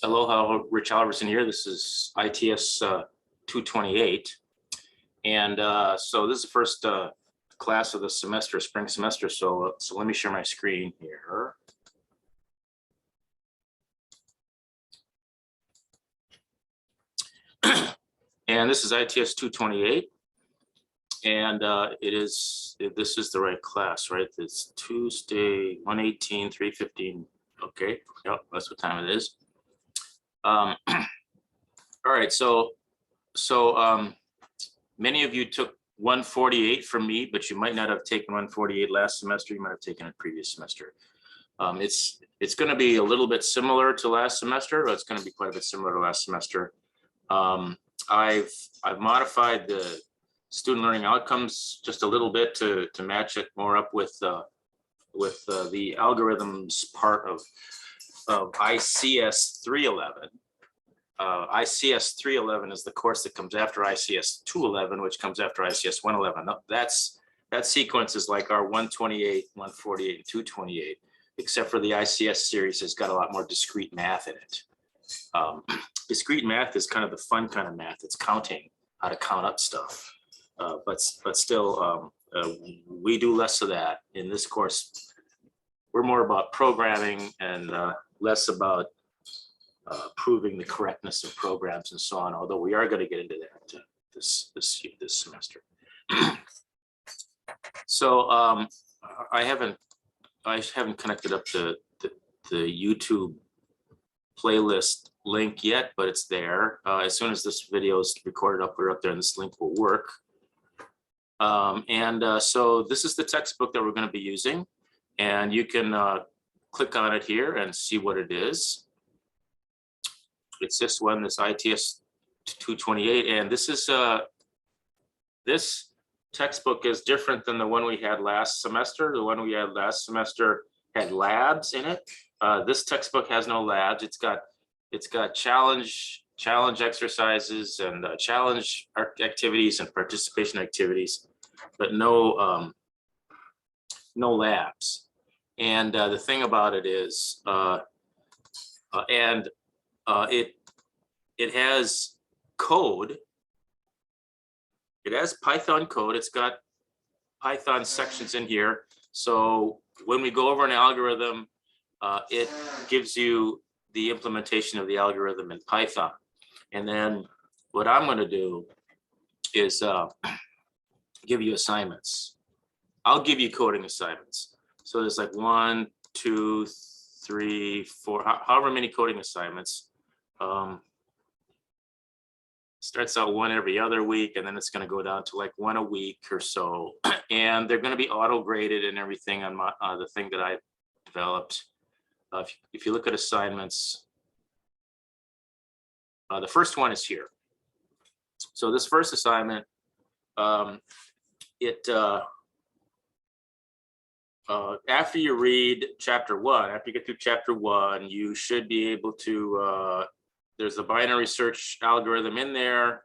Aloha, Rich Alverson here. This is ITS228. And so this is the first class of the semester, spring semester. So let me share my screen here. And this is ITS228. And this is the right class, right? It's Tuesday, 118, 315. Okay, yep, that's what time it is. All right, so many of you took 148 from me, but you might not have taken 148 last semester. You might have taken it previous semester. It's going to be a little bit similar to last semester, but it's going to be quite a bit similar to last semester. I've modified the student learning outcomes just a little bit to match it more up with the algorithms part of ICS211. ICS211 is the course that comes after ICS211, which comes after ICS111. That sequence is like our 128, 148, and 228, except for the ICS series has got a lot more discrete math in it. Discrete math is kind of the fun kind of math. It's counting, how to count up stuff. But still, we do less of that in this course. We're more about programming and less about proving the correctness of programs and so on, although we are going to get into that this semester. So I haven't connected up the YouTube playlist link yet, but it's there. As soon as this video is recorded up, we're up there, and this link will work. So this is the textbook that we're going to be using, and you can click on it here and see what it is. It's this one, this ITS228, and this is this textbook is different than the one we had last semester. The one we had last semester had labs in it. This textbook has no labs. It's got challenge exercises and challenge activities and participation activities, but no labs. And the thing about it is, it has code. It has Python code. It's got Python sections in here. So when we go over an algorithm, it gives you the implementation of the algorithm in Python. And then what I'm going to do is give you assignments. I'll give you coding assignments. So there's like 1, 2, 3, 4, however many coding assignments. Starts out one every other week, and then it's going to go down to like one a week or so. And they're going to be auto graded and everything on the thing that I developed. If you look at assignments, the first one is here. So this first assignment, after you read chapter 1, after you get through chapter 1, you should be able to, there's a binary search algorithm in there,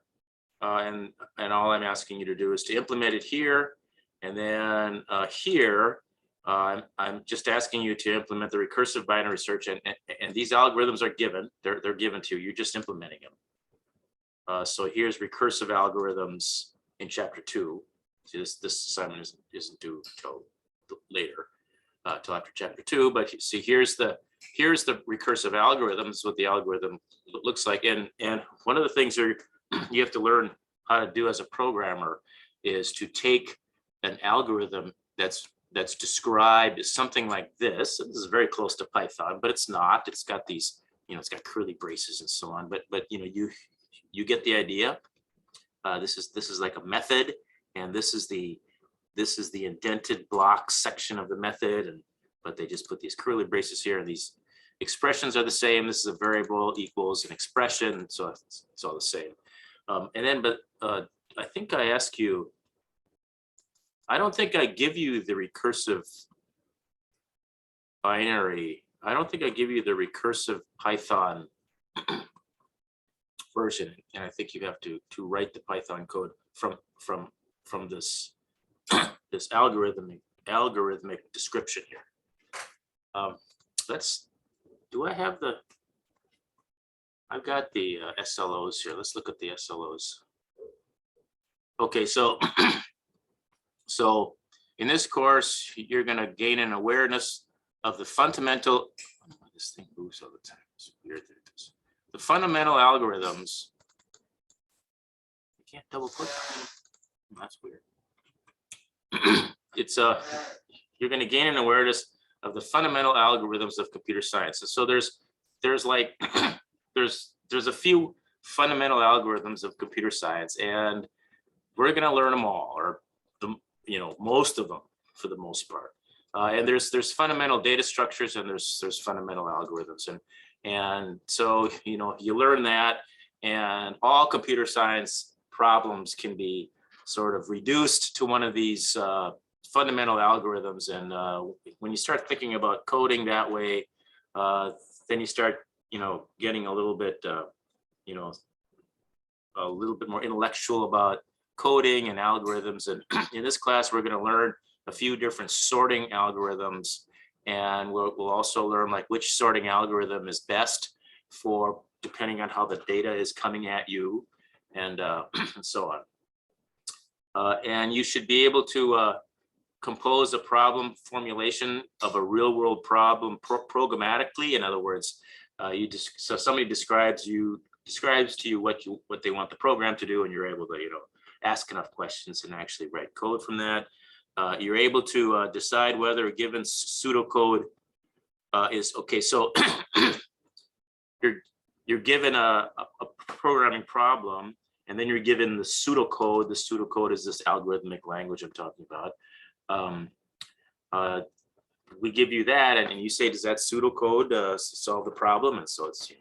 and all I'm asking you to do is to implement it here. And then here, I'm just asking you to implement the recursive binary search, and these algorithms are given. They're given to you. You're just implementing them. So here's recursive algorithms in chapter 2. See, this assignment isn't due until later, till after chapter 2. But you see, here's the recursive algorithms, what the algorithm looks like. And one of the things you have to learn how to do as a programmer is to take an algorithm that's described as something like this. This is very close to Python, but it's not. It's got these, it's got curly braces and so on. But you get the idea. This is like a method, and this is the indented block section of the method, but they just put these curly braces here, and these expressions are the same. This is a variable equals an expression, so it's all the same. But I think I ask you. I don't think I give you the recursive binary. I don't think I give you the recursive Python version, and I think you have to write the Python code from this this algorithmic description here. Do I have the I've got the SLOs here. Let's look at the SLOs. Okay, so so in this course, you're going to gain an awareness of the fundamental. This thing moves all the time. It's weird that it does. The fundamental algorithms. You can't double click. That's weird. It's you're going to gain an awareness of the fundamental algorithms of computer science. So there's like there's a few fundamental algorithms of computer science, and we're going to learn them all, or most of them for the most part. And there's fundamental data structures, and there's fundamental algorithms, and so you learn that, and all computer science problems can be sort of reduced to one of these fundamental algorithms. And when you start thinking about coding that way, then you start getting a little bit more intellectual about coding and algorithms. And in this class, we're going to learn a few different sorting algorithms, and we'll also learn like which sorting algorithm is best for depending on how the data is coming at you, and so on. And you should be able to compose a problem formulation of a real-world problem programmatically. In other words, so somebody describes to you what they want the program to do, and you're able to ask enough questions and actually write code from that. You're able to decide whether a given pseudocode is okay. So you're given a programming problem, and then you're given the pseudocode. The pseudocode is this algorithmic language I'm talking about. We give you that, and you say, does that pseudocode solve the problem? And so it's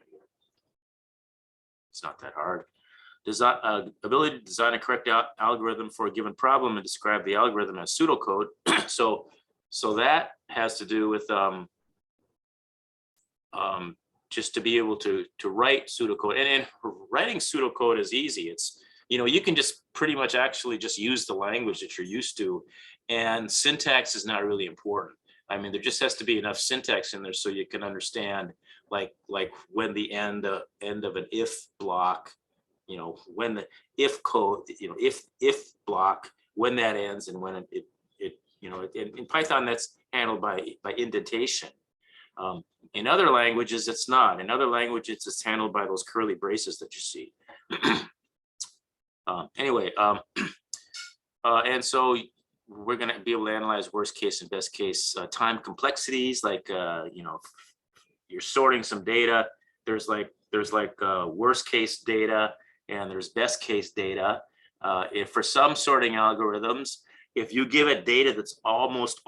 not that hard. Ability to design a correct algorithm for a given problem and describe the algorithm as pseudocode. So that has to do with just to be able to write pseudocode, and writing pseudocode is easy. It's you can just pretty much actually just use the language that you're used to, and syntax is not really important. I mean, there just has to be enough syntax in there so you can understand like when the end of an if block, when the if code, if block, when that ends, and when it in Python that's handled by indentation. In other languages, it's not. In other languages, it's handled by those curly braces that you see. Anyway, and so we're going to be able to analyze worst case and best case time complexities, like you're sorting some data. There's like worst case data, and there's best case data. If for some sorting algorithms, if you give it data that's almost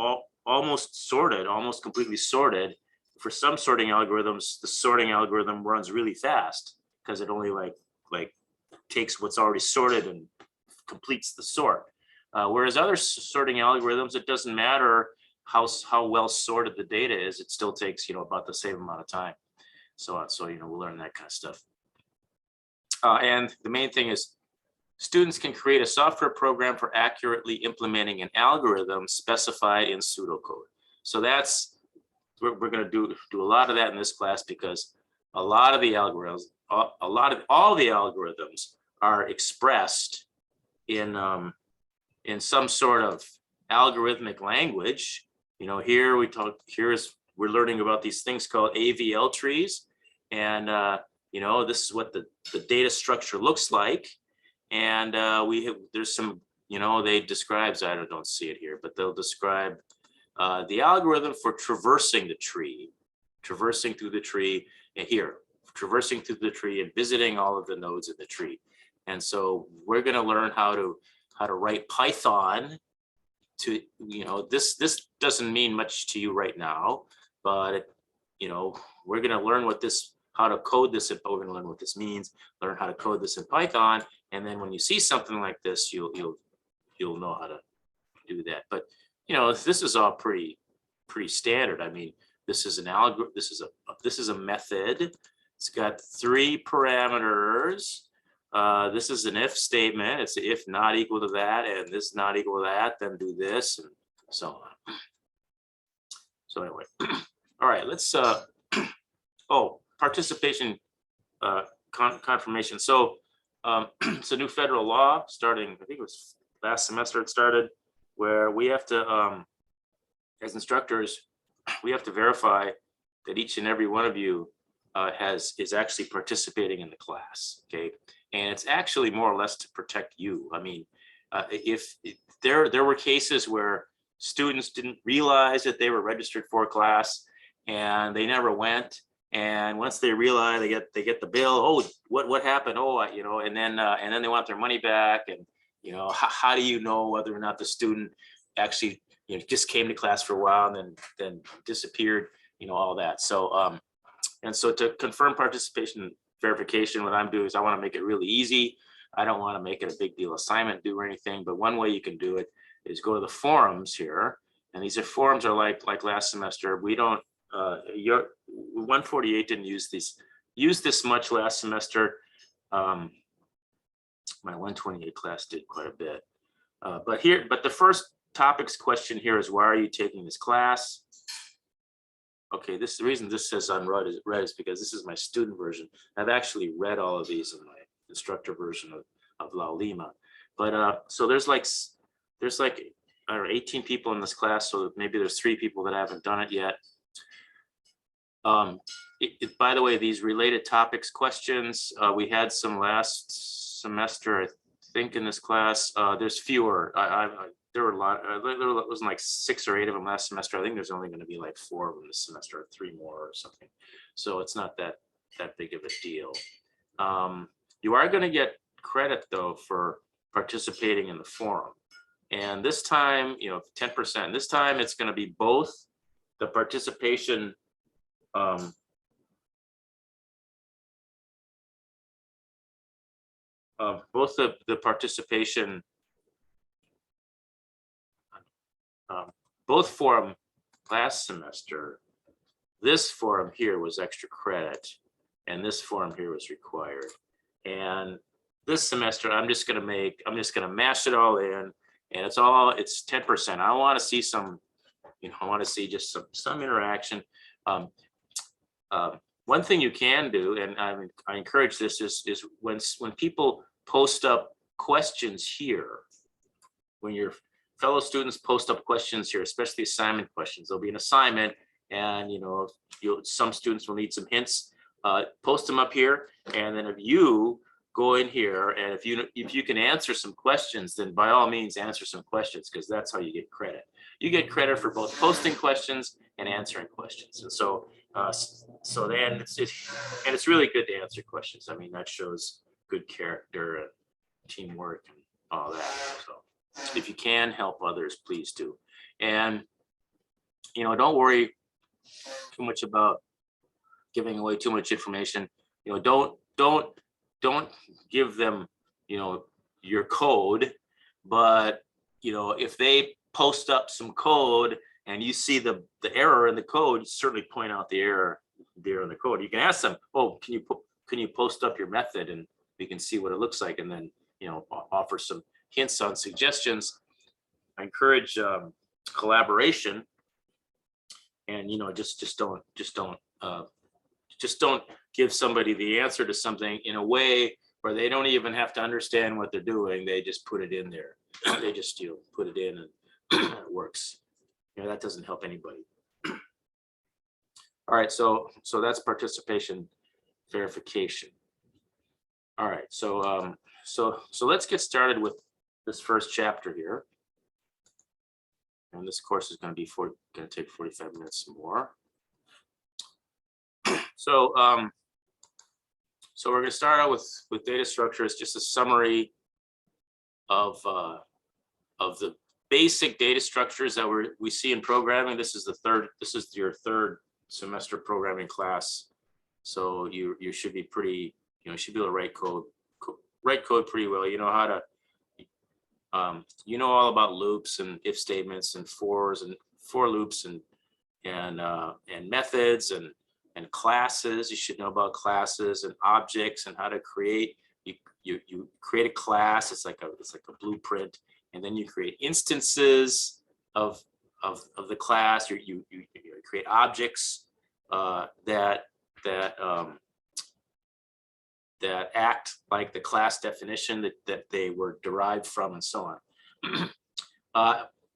sorted, almost completely sorted, for some sorting algorithms, the sorting algorithm runs really fast because it only like takes what's already sorted and completes the sort. Whereas other sorting algorithms, it doesn't matter how well sorted the data is, it still takes about the same amount of time. So we'll learn that kind of stuff. And the main thing is students can create a software program for accurately implementing an algorithm specified in pseudocode. So we're going to do a lot of that in this class, because a lot of the algorithms, all the algorithms are expressed in some sort of algorithmic language. Here we're learning about these things called AVL trees, and this is what the data structure looks like. And there's some, they describe, I don't see it here, but they'll describe the algorithm for traversing through the tree, and here, traversing through the tree and visiting all of the nodes in the tree. And so we're going to learn how to write Python to, this doesn't mean much to you right now, but we're going to learn how to code this, and we're going to learn what this means, learn how to code this in Python. And then when you see something like this, you'll know how to do that. But this is all pretty standard. I mean, this is an algorithm. This is a method. It's got 3 parameters. This is an if statement. It's if not equal to that, and this not equal to that, then do this, and so on. So anyway, all right. Let's. Oh, participation confirmation. So it's a new federal law starting, I think it was last semester it started, where we have to, as instructors, we have to verify that each and every one of you is actually participating in the class, okay? And it's actually more or less to protect you. I mean, if there were cases where students didn't realize that they were registered for a class and they never went. And once they realize, they get the bill. Oh, what happened? Oh, you know, and then they want their money back. And you know, how do you know whether or not the student actually, you know, just came to class for a while and then disappeared? You know, all that. So and so to confirm participation verification, what I'm doing is I want to make it really easy. I don't want to make it a big deal assignment due or anything. But one way you can do it is go to the forums here, and these forums are like last semester. We don't. Your 148 didn't use this much last semester. My 128 class did quite a bit. But the first topics question here is, why are you taking this class? Okay, the reason this says unread is because this is my student version. I've actually read all of these in my instructor version of La Lima. But so there's like I don't know, 18 people in this class, so maybe there's 3 people that haven't done it yet. By the way, these related topics questions, we had some last semester, I think, in this class. There's fewer. There were a lot. There wasn't like 6 or 8 of them last semester. I think there's only going to be like 4 of them this semester, or 3 more or something. So it's not that big of a deal. You are going to get credit though for participating in the forum. And this time, you know, 10%. This time it's going to be both the participation both the participation, both forum last semester. This forum here was extra credit, and this forum here was required. And this semester, I'm just going to mash it all in, and it's 10%. I want to see some, you know, I want to see just some interaction. One thing you can do, and I encourage this, is when people post up questions here, when your fellow students post up questions here, especially assignment questions, there'll be an assignment, and you know, some students will need some hints. Post them up here, and then if you go in here, and if you can answer some questions, then by all means answer some questions, because that's how you get credit. You get credit for both posting questions and answering questions. And so then it's really good to answer questions. I mean, that shows good character and teamwork and all that. So if you can help others, please do. And you know, don't worry too much about giving away too much information. You know, don't give them, you know, your code, but you know, if they post up some code and you see the error in the code, certainly point out the error there in the code. You can ask them, oh, can you post up your method, and we can see what it looks like, and then, you know, offer some hints on suggestions. I encourage collaboration, and you know, just don't give somebody the answer to something in a way where they don't even have to understand what they're doing. They just put it in there. They just, you know, put it in, and it works. You know, that doesn't help anybody. All right, so that's participation verification. All right, so let's get started with this first chapter here. And this course is going to take 45 minutes more. So we're going to start out with data structures, just a summary of the basic data structures that we see in programming. This is your third semester programming class, so you should be pretty, you know, you should be able to write code pretty well. You know how to you know all about loops and if statements and for loops and methods and classes. You should know about classes and objects and how to create. You create a class. It's like a blueprint, and then you create instances of the class. You create objects that that act like the class definition that they were derived from, and so on.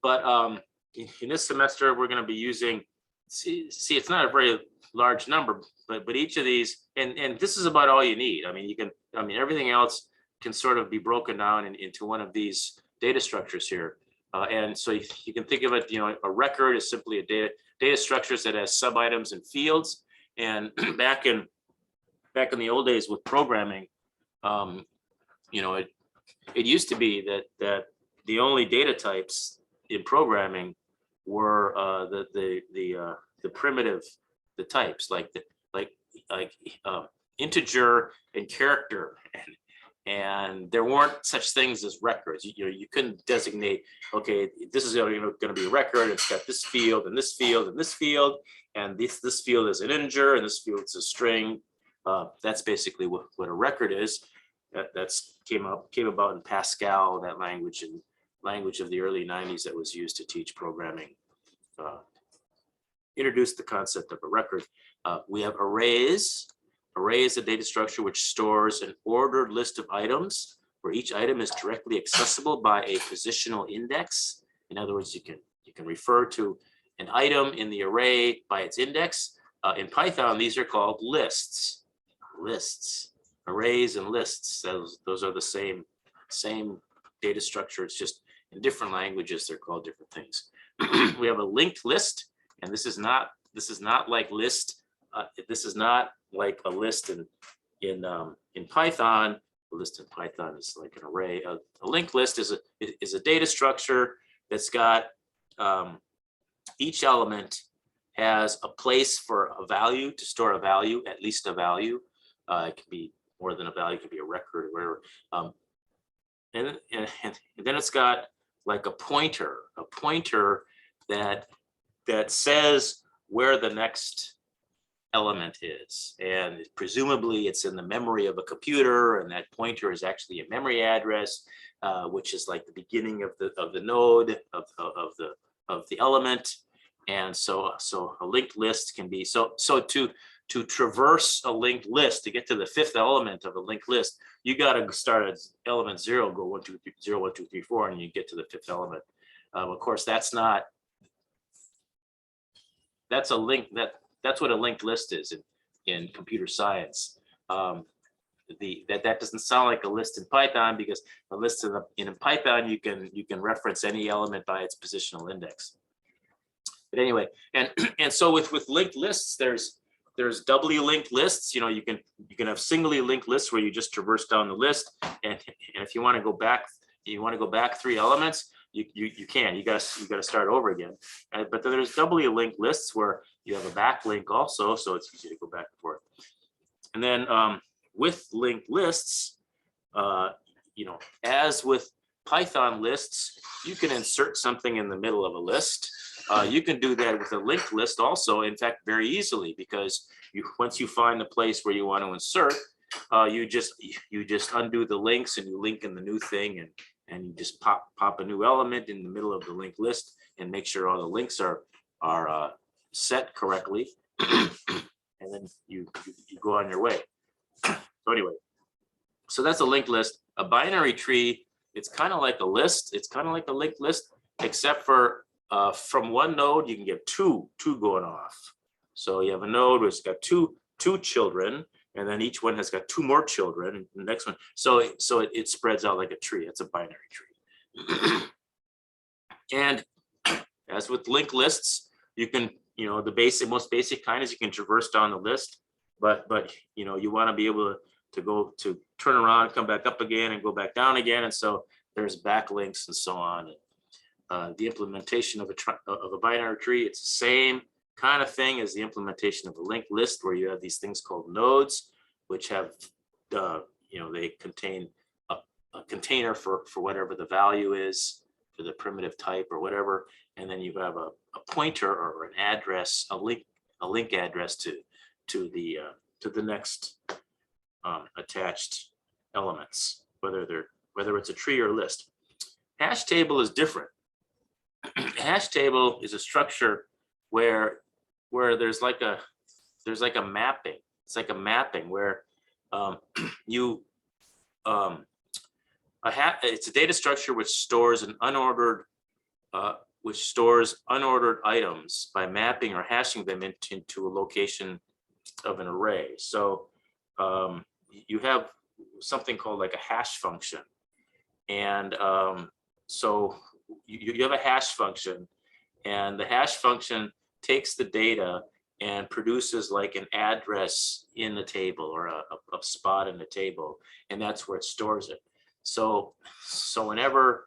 But in this semester, we're going to be using, see, it's not a very large number, but each of these, and this is about all you need. I mean, everything else can sort of be broken down into one of these data structures here. And so you can think of it, a record is simply a data structures that has sub items and fields. And back in the old days with programming, it used to be that the only data types in programming were the primitive, the types like integer and character, and there weren't such things as records. You couldn't designate, okay, this is going to be a record. It's got this field and this field and this field, and this field is an integer and this field is a string. That's basically what a record is. That's came about in Pascal, that language of the early 90s that was used to teach programming. Introduced the concept of a record. We have arrays. Array is a data structure which stores an ordered list of items where each item is directly accessible by a positional index. In other words, you can refer to an item in the array by its index. In Python, these are called lists. Arrays and lists. Those are the same data structure. It's just in different languages they're called different things. We have a linked list, and this is not like list. This is not like a list in Python. A list in Python is like an array. A linked list is a data structure that's got each element has a place for a value, to store a value, at least a value. It can be more than a value, it can be a record or whatever. And then it's got like a pointer that says where the next element is, and presumably it's in the memory of a computer, and that pointer is actually a memory address, which is like the beginning of the node of the element. And so a linked list can be so to traverse a linked list, to get to the fifth element of a linked list, you got to start at element 0, go 1 2 3 0 1 2 3 4, and you get to the fifth element. Of course, that's what a linked list is in computer science. That doesn't sound like a list in Python, because a list in Python you can reference any element by its positional index. But anyway, and so with linked lists, there's doubly linked lists. You can have singly linked lists where you just traverse down the list, and if you want to go back 3 elements, you can. You gotta start over again. But then there's doubly linked lists where you have a backlink also, so it's easy to go back and forth. And then with linked lists, as with Python lists, you can insert something in the middle of a list. You can do that with a linked list also, in fact, very easily, because once you find the place where you want to insert, you just undo the links and you link in the new thing, and you just pop a new element in the middle of the linked list and make sure all the links are set correctly, and then you go on your way. So anyway, so that's a linked list. A binary tree, it's kind of like a list. It's kind of like a linked list, except for from one node you can get two going off. So you have a node which has got two children, and then each one has got 2 more children, and the next one. So it spreads out like a tree. It's a binary tree. And as with linked lists, you can, the most basic kind is you can traverse down the list, but you want to be able to turn around, come back up again, and go back down again. And so there's backlinks and so on. The implementation of a binary tree, it's the same kind of thing as the implementation of a linked list, where you have these things called nodes, which have, they contain a container for whatever the value is, for the primitive type or whatever, and then you have a pointer or an address, a link address to the next attached elements, whether it's a tree or a list. Hash table is different. Hash table is a structure where there's like a mapping. It's like a mapping where You it's a data structure which stores an unordered items by mapping or hashing them into a location of an array. So you have something called like a hash function, and so you have a hash function, and the hash function takes the data and produces like an address in the table, or a spot in the table, and that's where it stores it. So whenever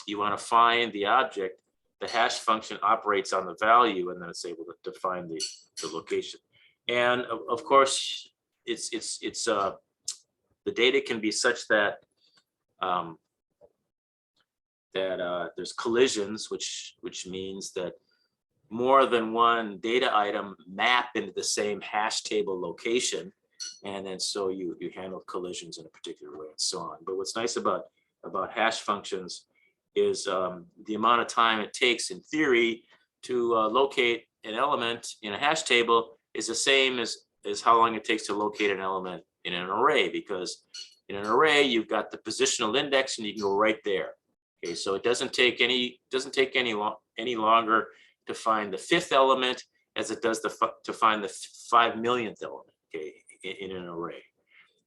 you want to find the object, the hash function operates on the value, and then it's able to find the location. And of course, the data can be such that there's collisions, which means that more than one data item map into the same hash table location, and then so you handle collisions in a particular way, and so on. But what's nice about hash functions is the amount of time it takes, in theory, to locate an element in a hash table is the same as how long it takes to locate an element in an array, because in an array you've got the positional index and you can go right there. Okay, so it doesn't take any longer to find the 5th element as it does to find the 5 millionth element, okay, in an array.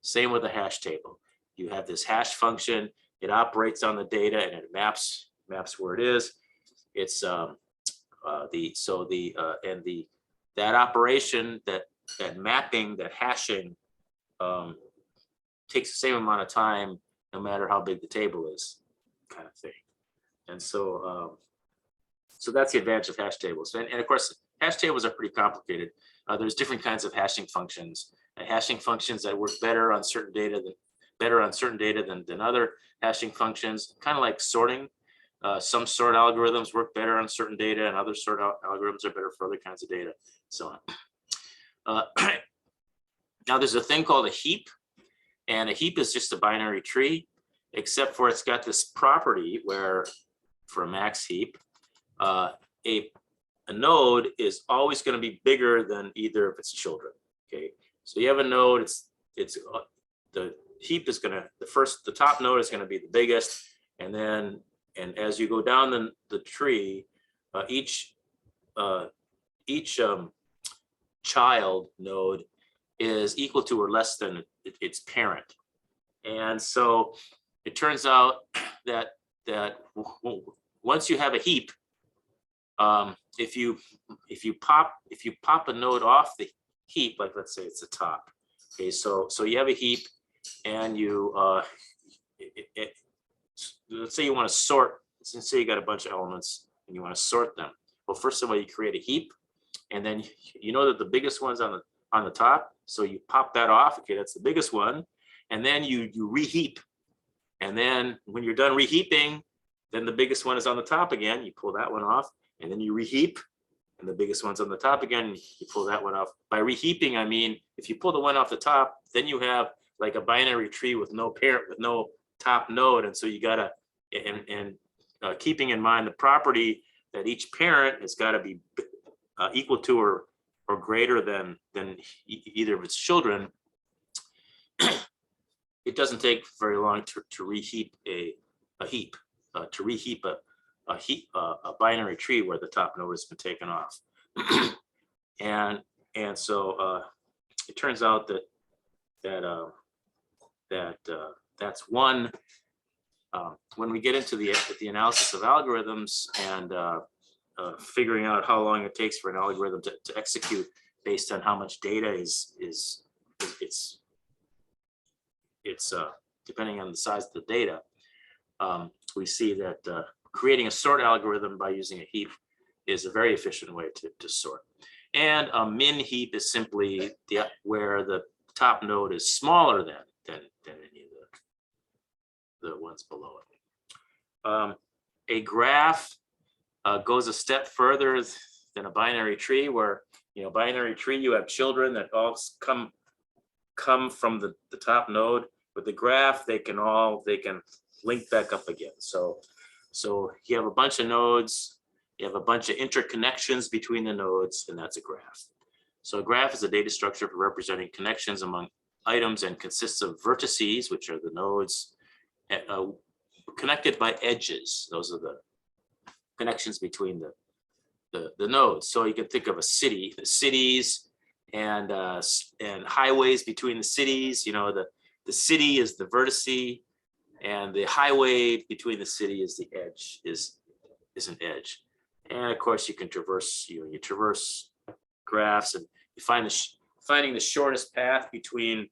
Same with a hash table. You have this hash function, it operates on the data and it maps where it is. It's that operation, that mapping, that hashing takes the same amount of time no matter how big the table is, kind of thing. And so so that's the advantage of hash tables. And of course, hash tables are pretty complicated. There's different kinds of hashing functions. Hashing functions that work better on certain data than other hashing functions, kind of like sorting. Some sort algorithms work better on certain data, and other sort algorithms are better for other kinds of data, so on. Now there's a thing called a heap, and a heap is just a binary tree, except for it's got this property where, for a max heap, a node is always going to be bigger than either of its children. Okay, so you have a node. The heap is going to, the top node is going to be the biggest, and as you go down the tree, each child node is equal to or less than its parent. And so it turns out that once you have a heap, if you pop a node off the heap, like let's say it's the top. Okay, so you have a heap, and you let's say you want to sort. Let's say you got a bunch of elements and you want to sort them. Well, first of all, you create a heap, and then you know that the biggest one's on the top, so you pop that off. Okay, that's the biggest one, and then you reheap, and then when you're done reheaping, then the biggest one is on the top again. You pull that one off, and then you reheap, and the biggest one's on the top again. You pull that one off. By reheaping, I mean if you pull the one off the top, then you have like a binary tree with no parent, with no top node, and so you gotta keeping in mind the property that each parent has got to be equal to or greater than either of its children. It doesn't take very long to reheap a heap, to reheap a binary tree where the top node has been taken off. and so it turns out that's one. When we get into the analysis of algorithms and figuring out how long it takes for an algorithm to execute based on how much data is depending on the size of the data, we see that creating a sort algorithm by using a heap is a very efficient way to sort. And a min heap is simply where the top node is smaller than any of the ones below it. A graph goes a step further than a binary tree, where binary tree you have children that all come from the top node. With the graph, they can link back up again. So you have a bunch of nodes, you have a bunch of interconnections between the nodes, and that's a graph. So a graph is a data structure for representing connections among items and consists of vertices, which are the nodes, connected by edges. Those are the connections between the nodes. So you can think of a city, the cities, and highways between the cities. You know, the city is the vertice, and the highway between the city is the edge, is an edge. And of course, you can traverse. You traverse graphs, and you finding the shortest path between.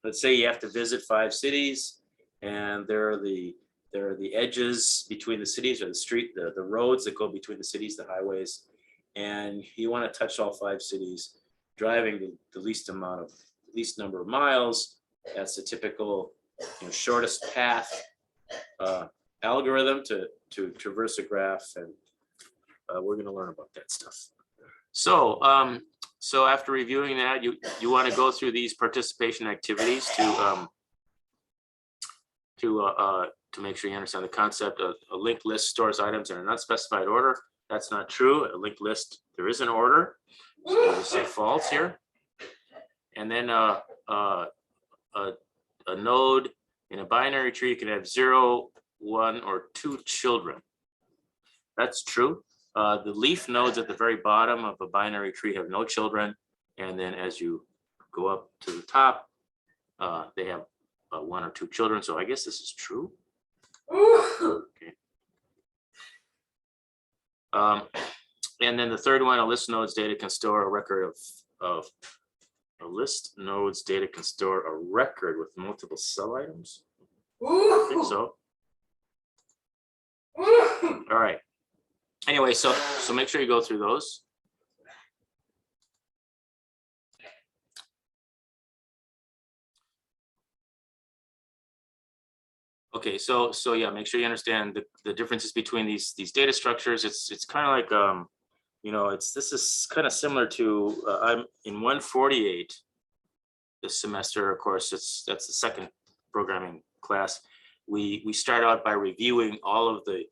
Let's say you have to visit 5 cities, and there are the edges between the cities, or the roads that go between the cities, the highways, and you want to touch all 5 cities, driving the least number of miles. That's the typical, shortest path algorithm to traverse a graph, and we're going to learn about that stuff. So so after reviewing that, you want to go through these participation activities to make sure you understand the concept of a linked list stores items in an unspecified order. That's not true. A linked list, there is an order. So we'll just say false here. And then a node in a binary tree can have 0, 1, or 2 children. That's true. The leaf nodes at the very bottom of a binary tree have no children. And then as you go up to the top, they have 1 or 2 children. So I guess this is true. Okay. And then the third one, a list nodes data can store a record of a list nodes data can store a record with multiple cell items. I think so. All right. Anyway, so make sure you go through those. Okay, so yeah, make sure you understand the differences between these data structures. It's kind of like this is kind of similar to I'm in 148 this semester. Of course, that's the second programming class. We start out by reviewing all of the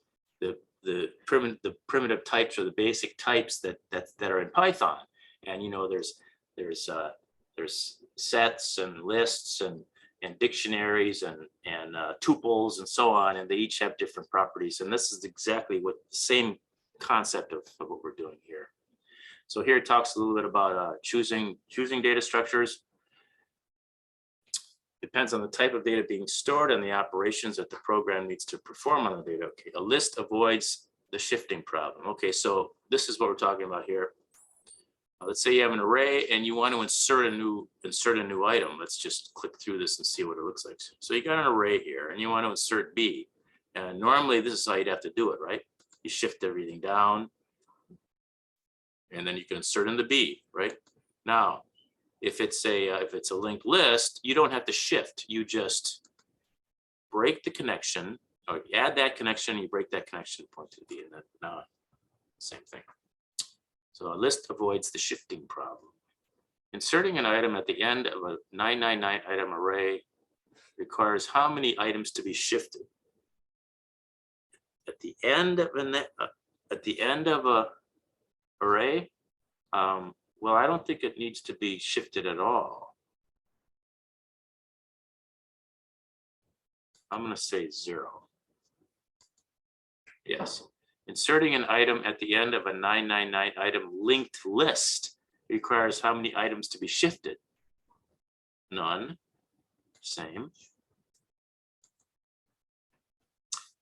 primitive types, or the basic types that are in Python. And there's sets and lists and dictionaries and tuples and so on, and they each have different properties. And this is exactly the same concept of what we're doing here. So here it talks a little bit about choosing data structures. Depends on the type of data being stored and the operations that the program needs to perform on the data. Okay, a list avoids the shifting problem. Okay, so this is what we're talking about here. Let's say you have an array and you want to insert a new item. Let's just click through this and see what it looks like. So you got an array here and you want to insert B. And normally this is how you'd have to do it, right? You shift everything down and then you can insert in the B, right? Now, if it's a linked list, you don't have to shift. You just break the connection, or add that connection, you break that connection, point to the B, and then now same thing. So a list avoids the shifting problem. Inserting an item at the end of a 999 item array requires how many items to be shifted? At the end of a array, well, I don't think it needs to be shifted at all. I'm going to say 0. Yes. Inserting an item at the end of a 999 item linked list requires how many items to be shifted? None. Same.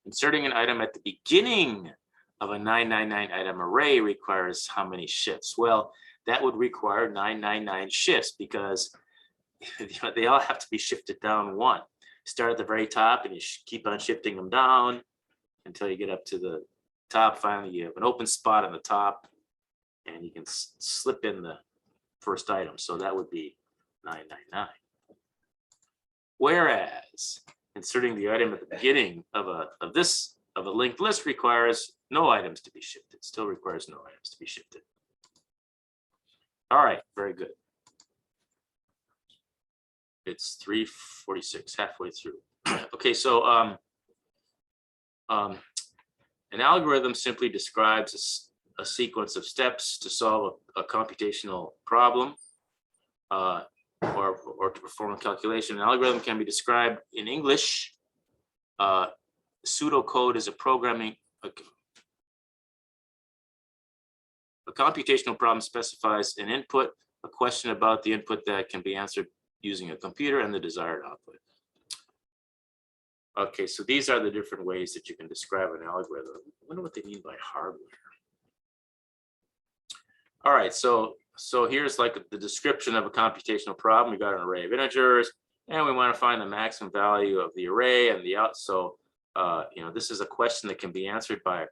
Inserting an item at the beginning of a 999 item array requires how many shifts? Well, that would require 999 shifts, because they all have to be shifted down 1. Start at the very top and you keep on shifting them down until you get up to the top. Finally, you have an open spot on the top and you can slip in the first item. So that would be 999. Whereas inserting the item at the beginning of a linked list requires no items to be shifted. Still requires no items to be shifted. All right, very good. It's 3:46, halfway through. Okay, so an algorithm simply describes a sequence of steps to solve a computational problem. or to perform a calculation. An algorithm can be described in English. Pseudocode is a computational problem specifies an input, a question about the input that can be answered using a computer, and the desired output. Okay, so these are the different ways that you can describe an algorithm. I wonder what they mean by hardware. All right, so here's like the description of a computational problem. We got an array of integers, and we want to find the maximum value of the array and the out. So you know, this is a question that can be answered by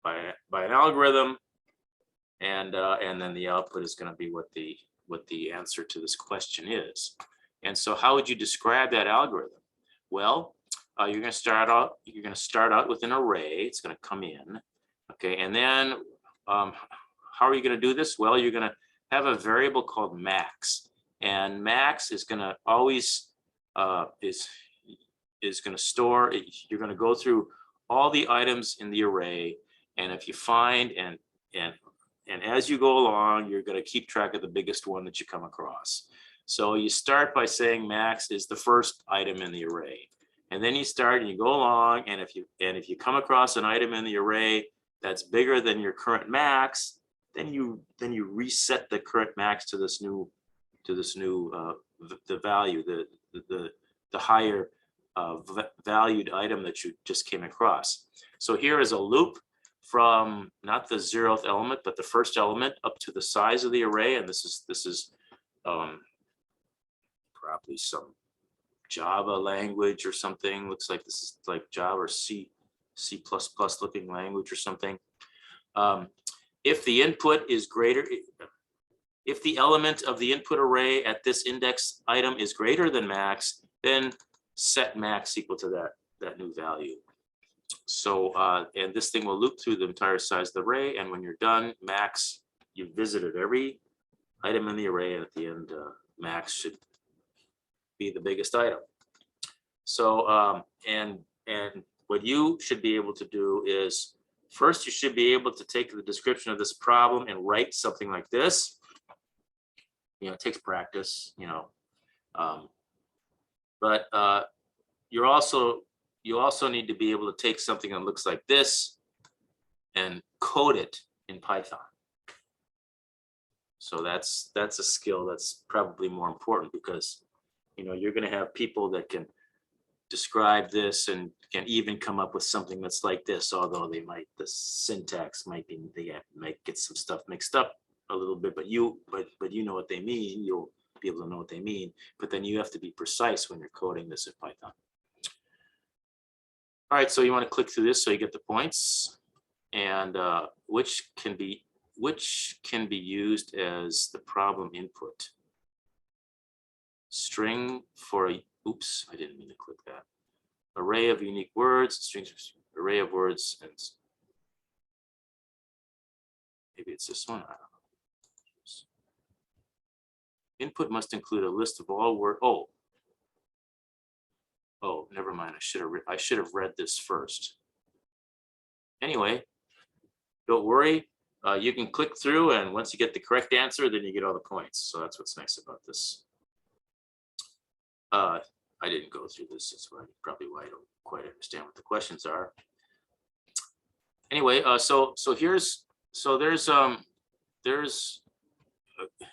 an algorithm, and then the output is going to be what the answer to this question is. And so, how would you describe that algorithm? Well, you're going to start out with an array. It's going to come in, okay, and then how are you going to do this? Well, you're going to have a variable called max, and max is going to always is going to store. You're going to go through all the items in the array, and if you find and as you go along, you're going to keep track of the biggest one that you come across. So you start by saying max is the first item in the array, and then you start and you go along, and if you come across an item in the array that's bigger than your current max, then you reset the current max to this new the value, the higher valued item that you just came across. So here is a loop from not the 0th element, but the first element up to the size of the array, and this is probably some Java language or something. Looks like this is like Java or C++ looking language or something. If the input is greater, if the element of the input array at this index item is greater than max, then set max equal to that new value. So and this thing will loop through the entire size of the array, and when you're done, max, you've visited every item in the array, and at the end, max should be the biggest item. So and what you should be able to do is, first, you should be able to take the description of this problem and write something like this. You know, it takes practice, you know, but you also need to be able to take something that looks like this and code it in Python. So that's a skill that's probably more important, because you know, you're going to have people that can describe this and can even come up with something that's like this, although the syntax might get some stuff mixed up a little bit, but you know what they mean. You'll be able to know what they mean, but then you have to be precise when you're coding this in Python. All right, so you want to click through this so you get the points, and which can be used as the problem input. String for a, oops, I didn't mean to click that. Array of unique words, strings, array of words, and maybe it's this one. I don't know. Input must include a list of all words. Oh, never mind. I should have read this first. Anyway, don't worry. You can click through, and once you get the correct answer, then you get all the points. So that's what's nice about this. I didn't go through this. That's probably why I don't quite understand what the questions are. Anyway,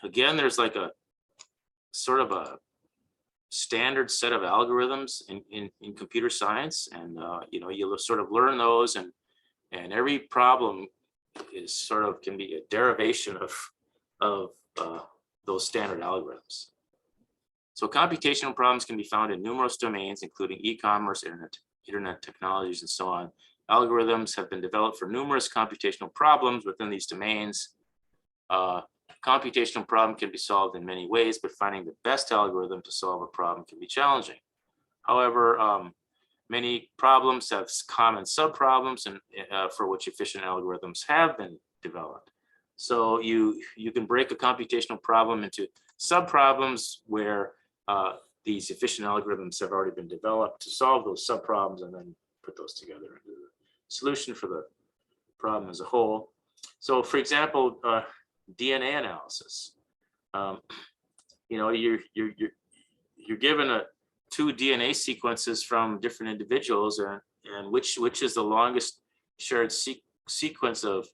again, there's like a sort of a standard set of algorithms in computer science, and you know, you'll sort of learn those, and every problem is can be a derivation of those standard algorithms. So computational problems can be found in numerous domains, including e-commerce, internet technologies, and so on. Algorithms have been developed for numerous computational problems within these domains. Computational problem can be solved in many ways, but finding the best algorithm to solve a problem can be challenging. However, many problems have common subproblems, and for which efficient algorithms have been developed. So you can break a computational problem into subproblems where these efficient algorithms have already been developed to solve those subproblems, and then put those together into the solution for the problem as a whole. So, for example, DNA analysis. you're given two DNA sequences from different individuals, and which is the longest shared sequence of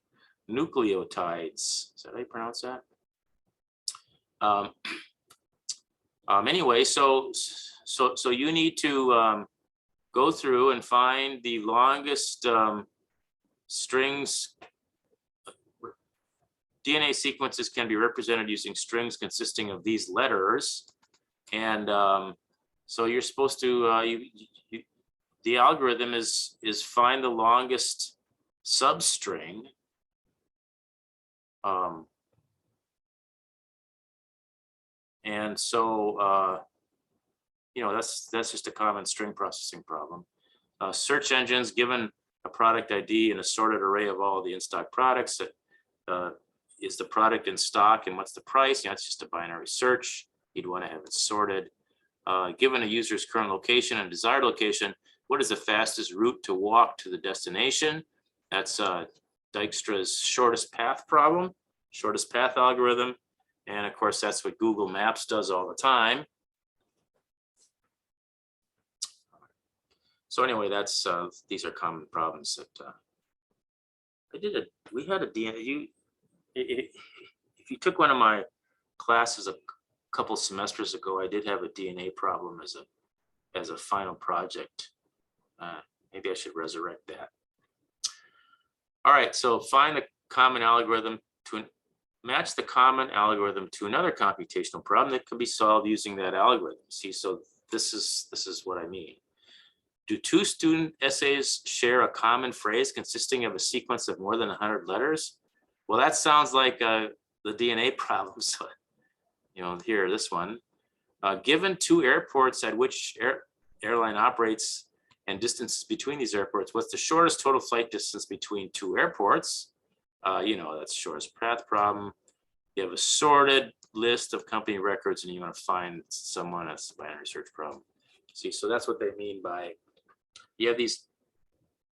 nucleotides. Is that how you pronounce that? Anyway, so you need to go through and find the longest strings. DNA sequences can be represented using strings consisting of these letters, and so you're supposed to the algorithm is find the longest substring. And so that's just a common string processing problem. Search engines, given a product ID and a sorted array of all the in-stock products, is the product in stock and what's the price? It's just a binary search. You'd want to have it sorted. Given a user's current location and desired location, what is the fastest route to walk to the destination? That's Dijkstra's shortest path problem, shortest path algorithm. And of course, that's what Google Maps does all the time. So anyway, that's these are common problems that we had a DNA. If you took one of my classes a couple semesters ago, I did have a DNA problem as a final project. Maybe I should resurrect that. All right, so find the common algorithm to match the common algorithm to another computational problem that can be solved using that algorithm. See, so this is what I mean. Do two student essays share a common phrase consisting of a sequence of more than 100 letters? Well, that sounds like the DNA problem. So, here, this one. Given two airports at which airline operates and distances between these airports, what's the shortest total flight distance between two airports? That's shortest path problem. You have a sorted list of company records and you want to find someone. That's a binary search problem. See, so that's what they mean by, you have these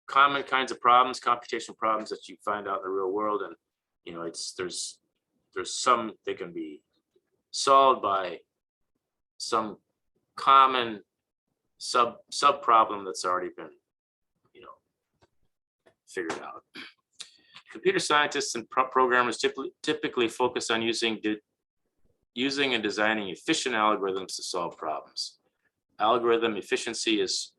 common kinds of problems, computational problems that you find out in the real world. And, there's some, they can be solved by some common sub problem that's already been, figured out. Computer scientists and programmers typically focus on using and designing efficient algorithms to solve problems. Algorithm efficiency is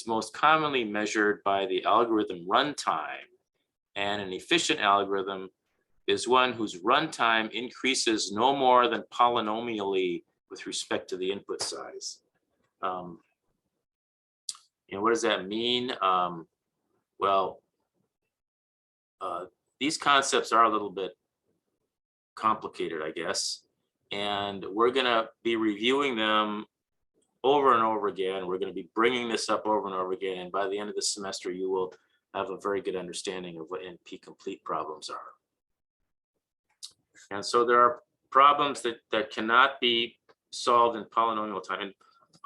most commonly measured by the algorithm runtime, and an efficient algorithm is one whose runtime increases no more than polynomially with respect to the input size. What does that mean? These concepts are a little bit complicated, I guess, and we're going to be reviewing them over and over again. We're going to be bringing this up over and over again, and by the end of the semester, you will have a very good understanding of what NP-complete problems are. And so there are problems that cannot be solved in polynomial time. And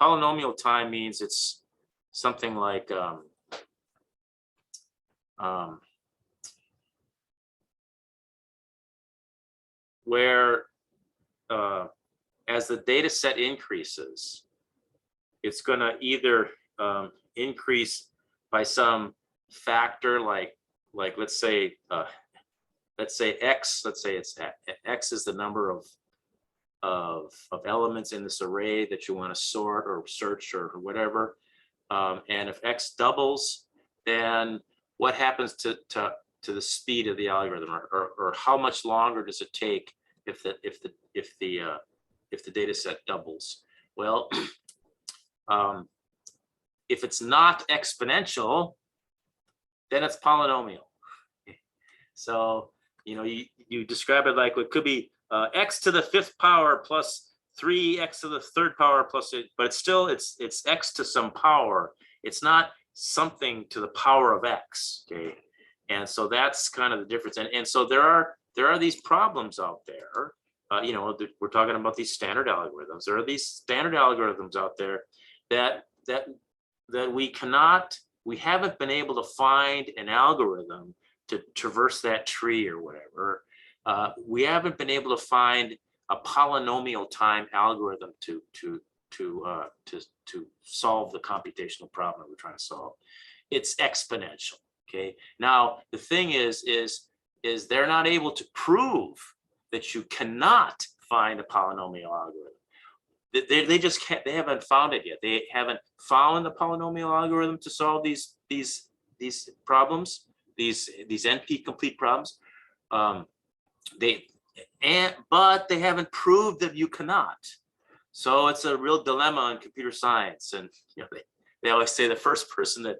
polynomial time means it's something like where as the data set increases, it's going to either increase by some factor, like let's say X. Let's say it's X is the number of elements in this array that you want to sort or search or whatever. And if X doubles, then what happens to the speed of the algorithm, or how much longer does it take if the data set doubles? Well, if it's not exponential, then it's polynomial. So you describe it like it could be x to the 5th power plus 3x to the 3rd power plus it, but it's x to some power. It's not something to the power of x. Okay, and so that's kind of the difference. And so there are these problems out there. We're talking about these standard algorithms. There are these standard algorithms out there that we haven't been able to find an algorithm to traverse that tree or whatever. We haven't been able to find a polynomial time algorithm to solve the computational problem we're trying to solve. It's exponential. Okay. Now the thing is they're not able to prove that you cannot find a polynomial algorithm. They just can't. They haven't found it yet. They haven't found the polynomial algorithm to solve these problems, these NP complete problems. But they haven't proved that you cannot. So it's a real dilemma in computer science. And you know, they always say the first person that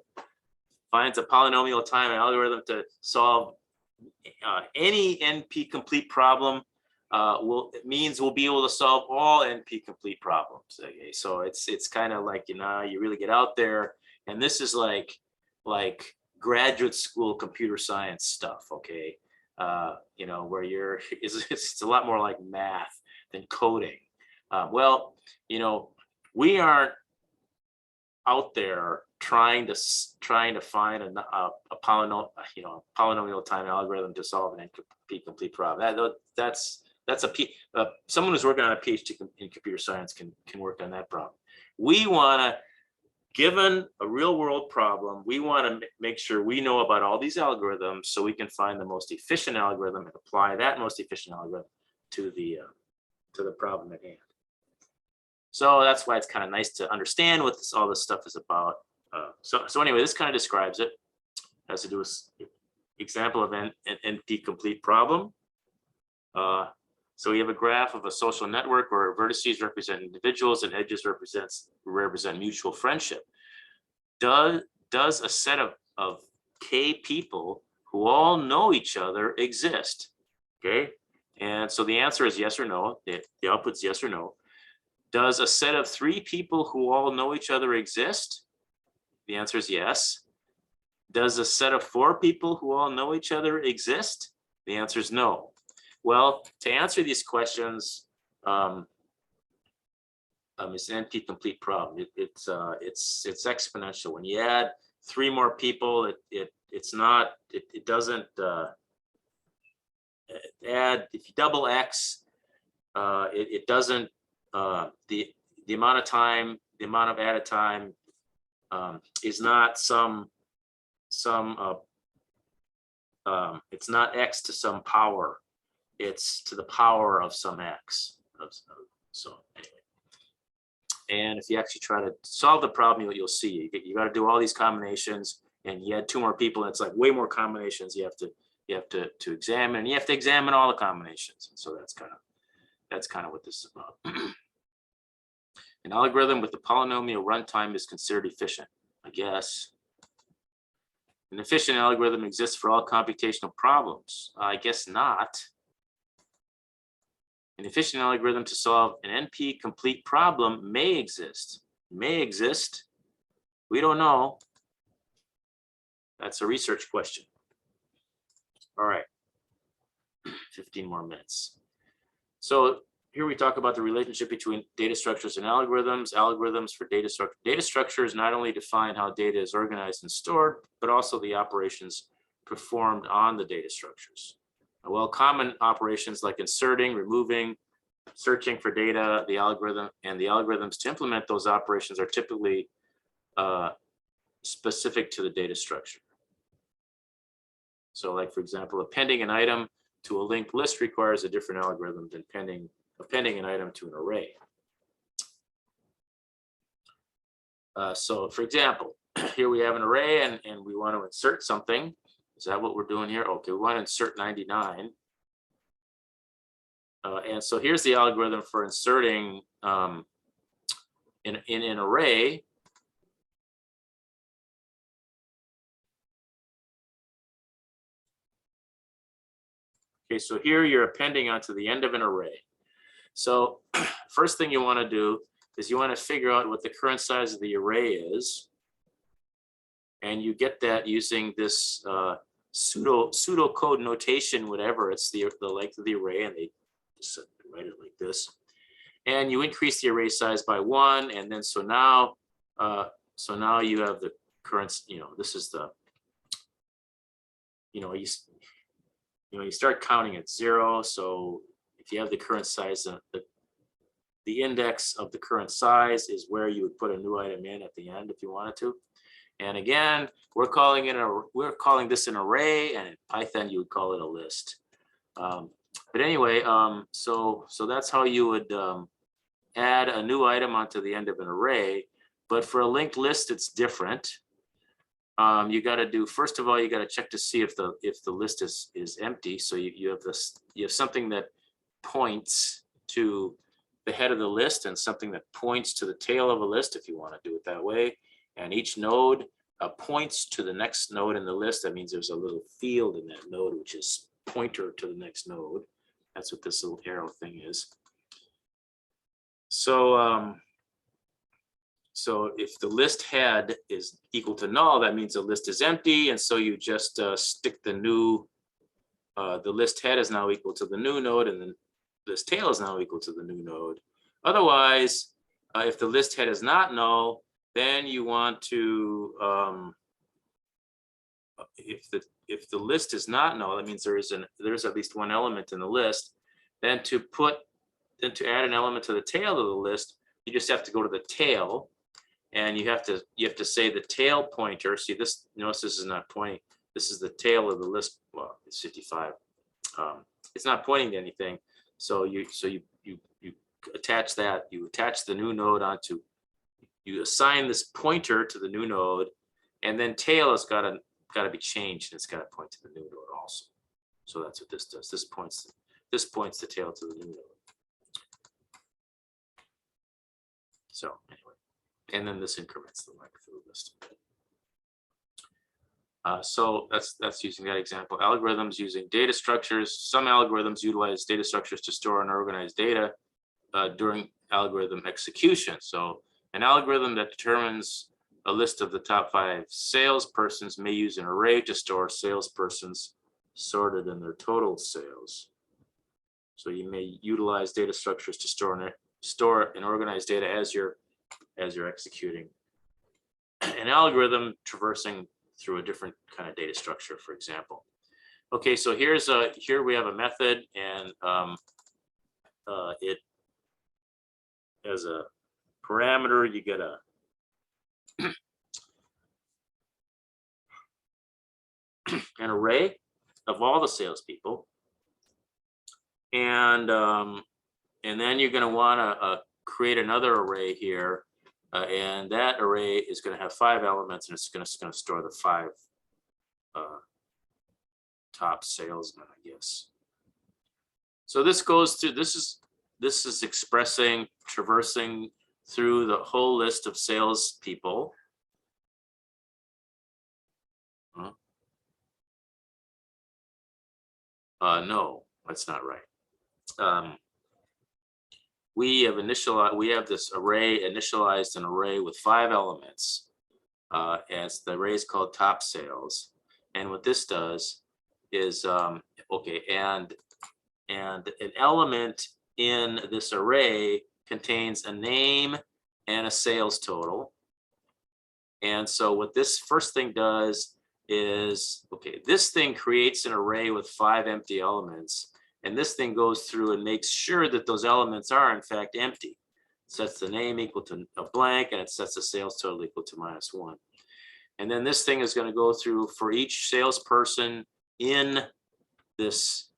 finds a polynomial time algorithm to solve any NP complete problem means we'll be able to solve all NP complete problems. Okay, so it's kind of like, you know, you really get out there, and this is like graduate school computer science stuff. Okay, you know, where it's a lot more like math than coding. Well, you know, we aren't out there trying to find a polynomial time algorithm to solve an NP complete problem. That's someone who's working on a PhD in computer science can work on that problem. We want to, given a real world problem, we want to make sure we know about all these algorithms so we can find the most efficient algorithm and apply that most efficient algorithm to the problem at hand. So that's why it's kind of nice to understand what all this stuff is about. So anyway, this kind of describes it. It has to do with example of an NP complete problem. So we have a graph of a social network where vertices represent individuals and edges represent mutual friendship. Does a set of K people who all know each other exist? Okay, and so the answer is yes or no. The output's yes or no. Does a set of 3 people who all know each other exist? The answer is yes. Does a set of 4 people who all know each other exist? The answer is no. Well, to answer these questions, it's an NP complete problem. It's exponential. When you add 3 more people, it doesn't add. If you double X, it doesn't. The amount of time, the amount of added time is not it's not X to some power. It's to the power of some X. So anyway, and if you actually try to solve the problem, you'll see you got to do all these combinations, and you add 2 more people, and it's like way more combinations you have to examine, and you have to examine all the combinations. And so that's kind of what this is about. An algorithm with the polynomial runtime is considered efficient, I guess. An efficient algorithm exists for all computational problems. I guess not. An efficient algorithm to solve an NP complete problem may exist. May exist. We don't know. That's a research question. All right. 15 more minutes. So here we talk about the relationship between data structures and algorithms. Algorithms for data structure. Data structures not only define how data is organized and stored, but also the operations performed on the data structures. Well, common operations like inserting, removing, searching for data, the algorithms to implement those operations are typically specific to the data structure. So like, for example, appending an item to a linked list requires a different algorithm than appending an item to an array. So for example, here we have an array and we want to insert something. Is that what we're doing here? Okay, we want to insert 99. And so here's the algorithm for inserting in an array. Okay, so here you're appending onto the end of an array. So first thing you want to do is you want to figure out what the current size of the array is. And you get that using this pseudocode notation, whatever. It's the length of the array, and they just write it like this. And you increase the array size by 1, and then so now you have the current. This is the. You start counting at 0, so if you have the current size, the index of the current size is where you would put a new item in at the end if you wanted to. And again, we're calling this an array, and in Python you would call it a list. But anyway, so that's how you would add a new item onto the end of an array. But for a linked list, it's different. You got to do, first of all, you got to check to see if the list is empty. So you have something that points to the head of the list and something that points to the tail of a list, if you want to do it that way. And each node points to the next node in the list. That means there's a little field in that node, which is pointer to the next node. That's what this little arrow thing is. So, so if the list head is equal to null, that means the list is empty. And so you just stick the new, the list head is now equal to the new node, and then list tail is now equal to the new node. Otherwise, if the list head is not null, then you want to, if the list is not null, that means there's at least one element in the list. Then to add an element to the tail of the list, you just have to go to the tail, and you have to say the tail pointer. See this? Notice this is not pointing. This is the tail of the list. Well, it's 55. It's not pointing to anything. So you attach that. You attach the new node onto. You assign this pointer to the new node, and then tail has got to be changed, and it's got to point to the new node also. So that's what this does. This points the tail to the new node. So anyway, and then this increments the length of the list. So that's using that example. Algorithms using data structures. Some algorithms utilize data structures to store and organize data during algorithm execution. So an algorithm that determines a list of the top 5 salespersons may use an array to store salespersons sorted in their total sales. So you may utilize data structures to store and organize data as you're executing an algorithm traversing through a different kind of data structure, for example. Okay, so here we have a method, and it as a parameter, you get an array of all the salespeople, and then you're going to want to create another array here, and that array is going to have 5 elements, and it's going to store the 5 top salesmen, I guess. So this goes through. This is expressing, traversing through the whole list of salespeople. No, that's not right. We have this array initialized an array with 5 elements, as the array is called top sales. And what this does is, okay, and an element in this array contains a name and a sales total. And so what this first thing does is, okay, this thing creates an array with 5 empty elements, and this thing goes through and makes sure that those elements are in fact empty. It sets the name equal to a blank, and it sets the sales total equal to -1. And then this thing is going to go through for each salesperson in this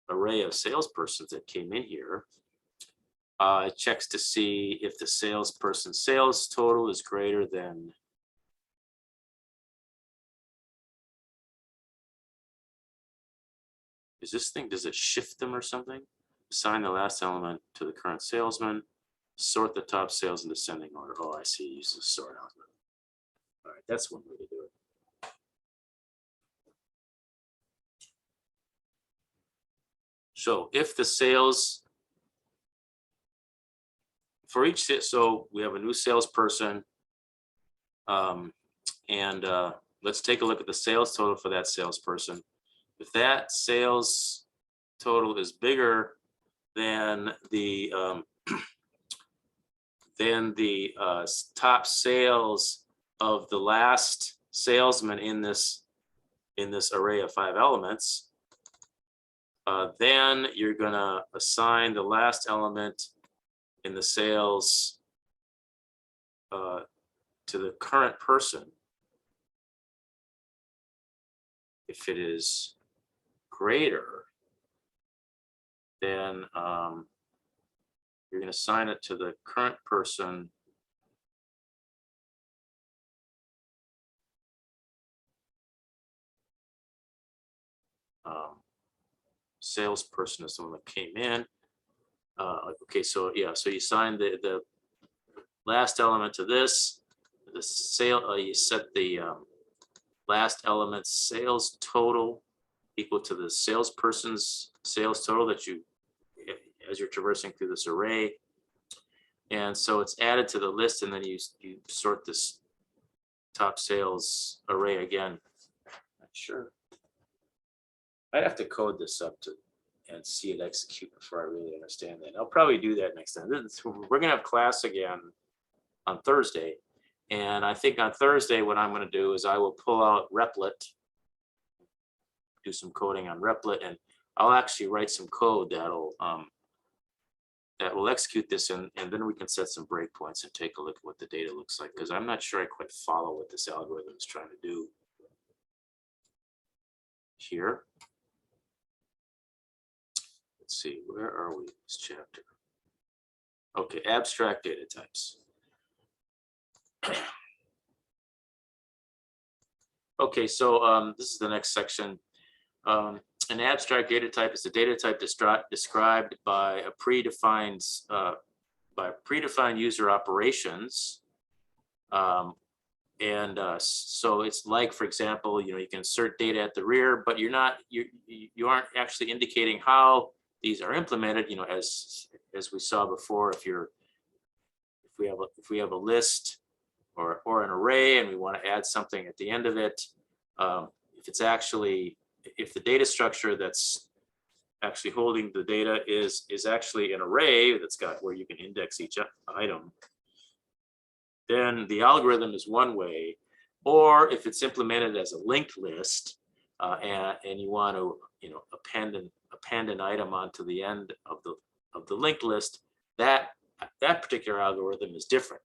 array of salespersons that came in here. It checks to see if the salesperson's sales total is greater than does it shift them or something? Assign the last element to the current salesman, sort the top sales in descending order. Oh, I see, use the sort algorithm. All right, that's one way to do it. So if the sales, for each, so we have a new salesperson, and let's take a look at the sales total for that salesperson. If that sales total is bigger than the top sales of the last salesman in this array of 5 elements, Then you're gonna assign the last element in the sales to the current person. If it is greater, then you're going to assign it to the current person salesperson is the one that came in. Okay, so yeah, so you assign the last element to this. The sale, you set the last element's sales total equal to the salesperson's sales total that you, as you're traversing through this array. And so it's added to the list, and then you sort this top sales array again. Not sure. I'd have to code this up and see it execute before I really understand that. I'll probably do that next time. We're gonna have class again on Thursday. And I think on Thursday, what I'm going to do is I will pull out Replit, do some coding on Replit, and I'll actually write some code that'll that will execute this, and then we can set some breakpoints and take a look at what the data looks like, because I'm not sure I quite follow what this algorithm is trying to do here. Let's see, where are we in this chapter? Okay, abstract data types. Okay, so this is the next section. An abstract data type is a data type described by a predefined user operations. So it's like, for example, you can insert data at the rear, but you aren't actually indicating how these are implemented. As we saw before, if we have a list or an array and we want to add something at the end of it, if the data structure that's actually holding the data is actually an array that's got where you can index each item, then the algorithm is one way. Or if it's implemented as a linked list, and you want to append an item onto the end of the linked list, that particular algorithm is different.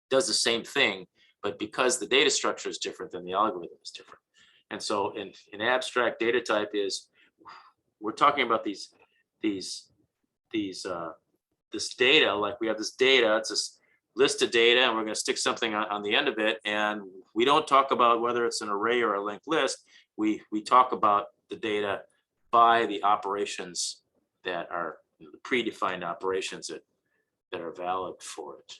Does the same thing, but because the data structure is different, then the algorithm is different. And so in abstract data type we're talking about this data, like we have this data, it's this list of data, and we're going to stick something on the end of it, and we don't talk about whether it's an array or a linked list. We talk about the data by the operations that are the predefined operations that are valid for it.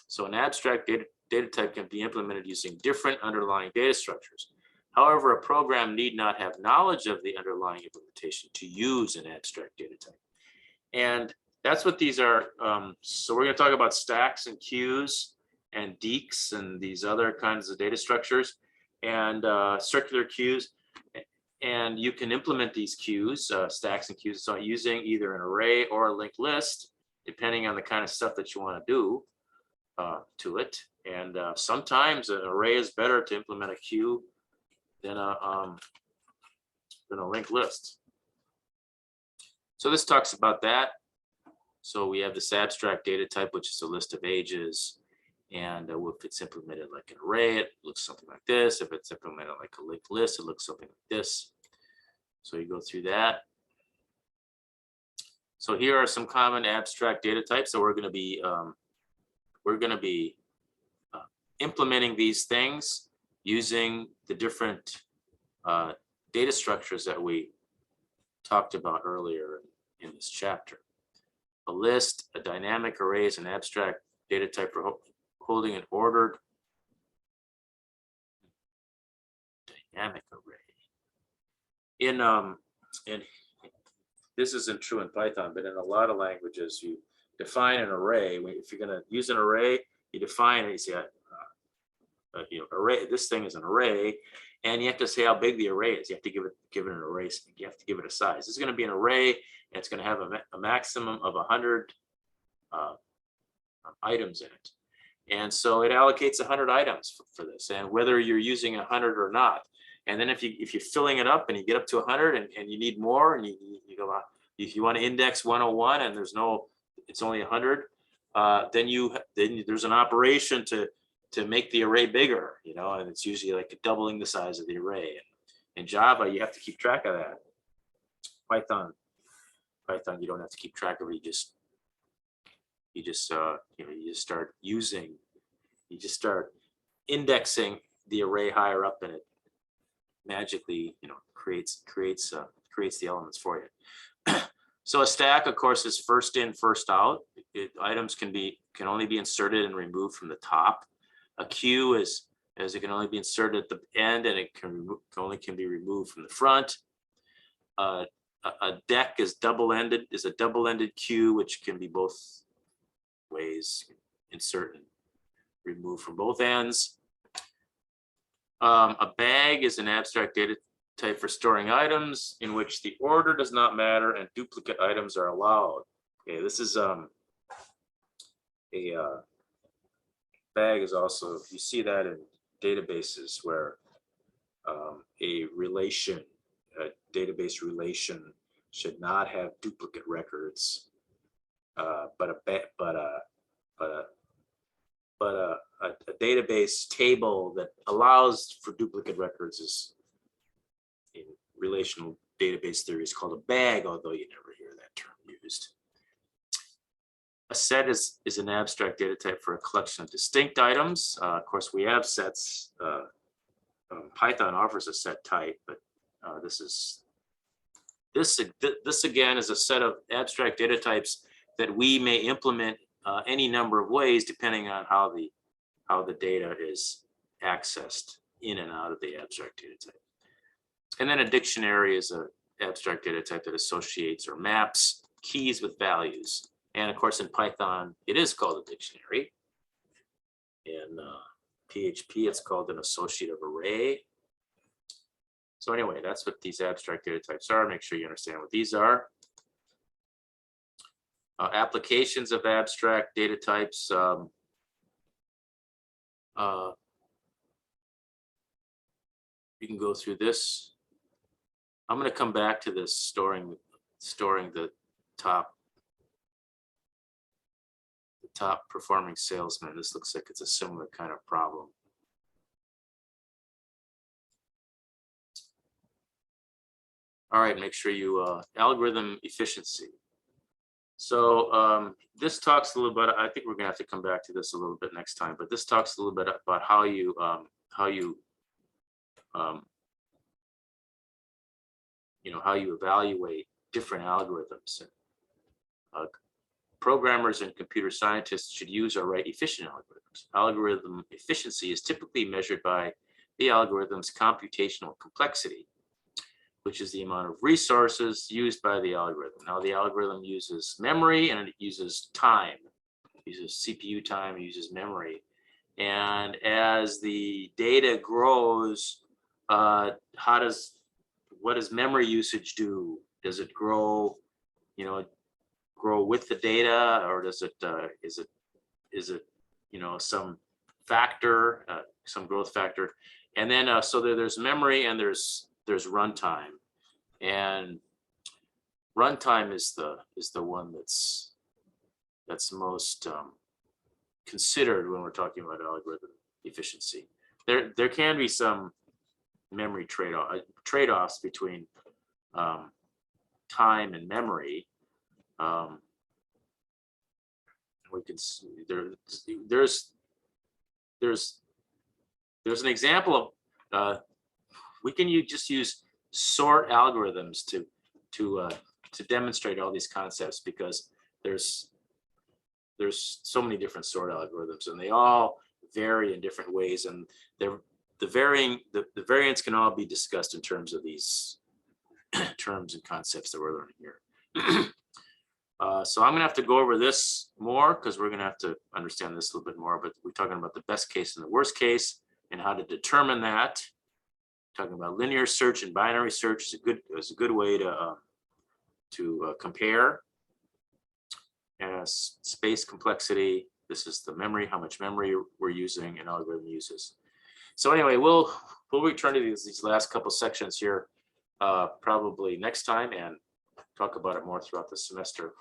So an abstract data type can be implemented using different underlying data structures. However, a program need not have knowledge of the underlying implementation to use an abstract data type. And that's what these are. So we're going to talk about stacks and queues and deques and these other kinds of data structures and circular queues. And you can implement these queues, stacks and queues, so using either an array or a linked list, depending on the kind of stuff that you want to do to it. And sometimes an array is better to implement a queue than a linked list. So this talks about that. So we have this abstract data type, which is a list of ages. And if it's implemented like an array, it looks something like this. If it's implemented like a linked list, it looks something like this. So you go through that. So here are some common abstract data types. So we're going to be implementing these things using the different data structures that we talked about earlier in this chapter. A list, a dynamic array is an abstract data type for holding an ordered dynamic array. In this isn't true in Python, but in a lot of languages, you define an array. If you're going to use an array, you define it. You say, array. This thing is an array, and you have to say how big the array is. You have to give it an array. You have to give it a size. This is going to be an array, and it's going to have a maximum of 100 items in it. And so it allocates 100 items for this. And whether you're using 100 or not, And then if you're filling it up and you get up to 100 and you need more, and you go, if you want to index 101 and it's only 100, then there's an operation to make the array bigger, and it's usually like doubling the size of the array. In Java, you have to keep track of that. Python, you don't have to keep track of it. You just start indexing the array higher up, and it magically, creates the elements for you. So a stack, of course, is first in, first out. Items can only be inserted and removed from the top. A queue is it can only be inserted at the end, and it can only be removed from the front. A deck is a double-ended queue, which can be both ways, insert and remove from both ends. A bag is an abstract data type for storing items in which the order does not matter and duplicate items are allowed. Okay, this is a bag is also, you see that in databases where a database relation should not have duplicate records, but a database table that allows for duplicate records is, in relational database theory, is called a bag, although you never hear that term used. A set is an abstract data type for a collection of distinct items. Of course, we have sets. Python offers a set type, but this again is a set of abstract data types that we may implement any number of ways depending on how the data is accessed in and out of the abstract data type. And then a dictionary is an abstract data type that associates or maps keys with values. And of course, in Python, it is called a dictionary. In PHP, it's called an associative array. So anyway, that's what these abstract data types are. Make sure you understand what these are. Applications of abstract data types. You can go through this. I'm going to come back to this storing the top performing salesman. This looks like it's a similar kind of problem. All right, make sure you algorithm efficiency. So this talks a little bit. I think we're going to have to come back to this a little bit next time. But this talks a little bit about how you evaluate different algorithms. Programmers and computer scientists should use or write efficient algorithms. Algorithm efficiency is typically measured by the algorithm's computational complexity, which is the amount of resources used by the algorithm. Now, the algorithm uses memory and it uses time. It uses CPU time, it uses memory. And as the data grows, what does memory usage do? Does it grow, grow with the data, or does it is it some factor, some growth factor? And then so there's memory and there's runtime, and runtime is the one that's most considered when we're talking about algorithm efficiency. There can be some memory trade-offs between time and memory. We can see there's an example of we can just use sort algorithms to demonstrate all these concepts, because there's so many different sort algorithms and they all vary in different ways, and the variance can all be discussed in terms of these terms and concepts that we're learning here. So I'm going to have to go over this more because we're going to have to understand this a little bit more, but we're talking about the best case and the worst case and how to determine that. Talking about linear search and binary search is a good way to compare. And space complexity, this is the memory, how much memory we're using an algorithm uses. So anyway, we'll return to these last couple sections here probably next time and talk about it more throughout the semester.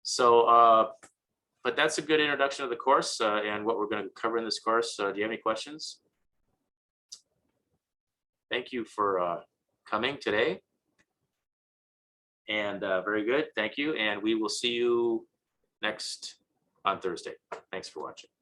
So, but that's a good introduction of the course and what we're going to cover in this course. Do you have any questions? Thank you for coming today. And very good. Thank you. And we will see you next on Thursday. Thanks for watching.